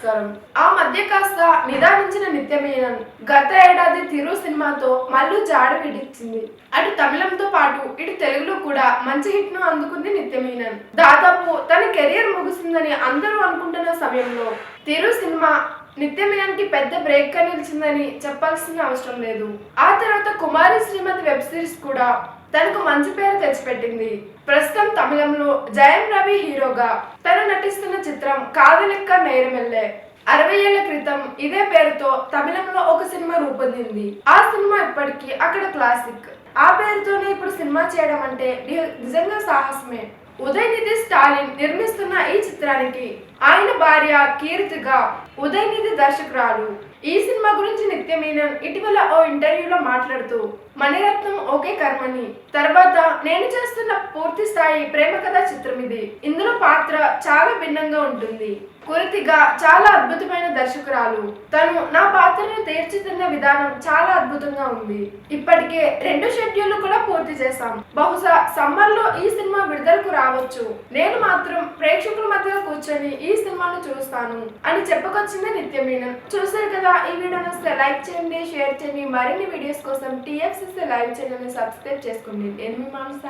నమస్కారం. ఆ మధ్య కాస్త నిదానించిన నిత్యమేనన్ గత ఏడాది తిరు సినిమాతో మళ్ళీ జాడ విడిచింది. అటు తమిళంతో పాటు ఇటు తెలుగులో కూడా మంచి హిట్ ను అందుకుంది నిత్యమేనన్. దాదాపు తన కెరియర్ ముగిసిందని అందరూ అనుకుంటున్న సమయంలో తిరు సినిమా నిత్యమేనన్ కి పెద్ద బ్రేక్ గా నిలిచిందని చెప్పాల్సిన అవసరం లేదు. ఆ తర్వాత కుమారి శ్రీమతి వెబ్ సిరీస్ కూడా తనకు మంచి పేరు తెచ్చిపెట్టింది. ప్రస్తుతం తమిళంలో జయం రవి హీరోగా తను నటిస్తున్న చిత్రం కాదలిక్క నేరమెల్లే 60 ఏళ్ల క్రితం ఇదే పేరుతో తమిళంలో ఒక సినిమా రూపొందింది. ఆ సినిమా ఇప్పటికీ అక్కడ క్లాసిక్. ఆ పేరుతోనే ఇప్పుడు సినిమా చేయడం అంటే నిజంగా సాహసమే. ఉదయనిధి స్టాలిన్ నిర్మిస్తున్న ఈ చిత్రానికి ఆయన భార్య కీర్తిగా ఉదయనిధి దర్శకురాలు. ఈ సినిమా గురించి నిత్యమేనన్ ఇటీవల ఓ ఇంటర్వ్యూలో మాట్లాడుతూ మణిరత్నం ఓకే కర్మని తర్వాత నేను చేస్తున్న పూర్తి స్థాయి ప్రేమ కథ చిత్రం ఇది. ఇందులో పాత్ర చాలా భిన్నంగా ఉంటుంది. కురితిగా చాలా అద్భుతమైన దర్శకురాలు. తను నా పాత్రను తీర్చిదిద్దిన విధానం చాలా అద్భుతంగా ఉంది. ఇప్పటికే 2 షెడ్యూళ్లు కూడా పూర్తి చేశాం. బహుశా సమ్మర్ లో ఈ సినిమా విడుదలకు రావచ్చు. నేను మాత్రం ప్రేక్షకుల మధ్య కూర్చొని ఈ సినిమాను చూస్తాను అని చెప్పుకొచ్చింది నిత్యమేనన్. చూసారు కదా, ఈ వీడియో నచ్చితే లైక్ చేయండి, షేర్ చేయండి. మరిన్ని వీడియోస్ కోసం TFCC లైవ్ ఛానల్ ని సబ్స్క్రైబ్ చేసుకోండి. నేను మీ మానస.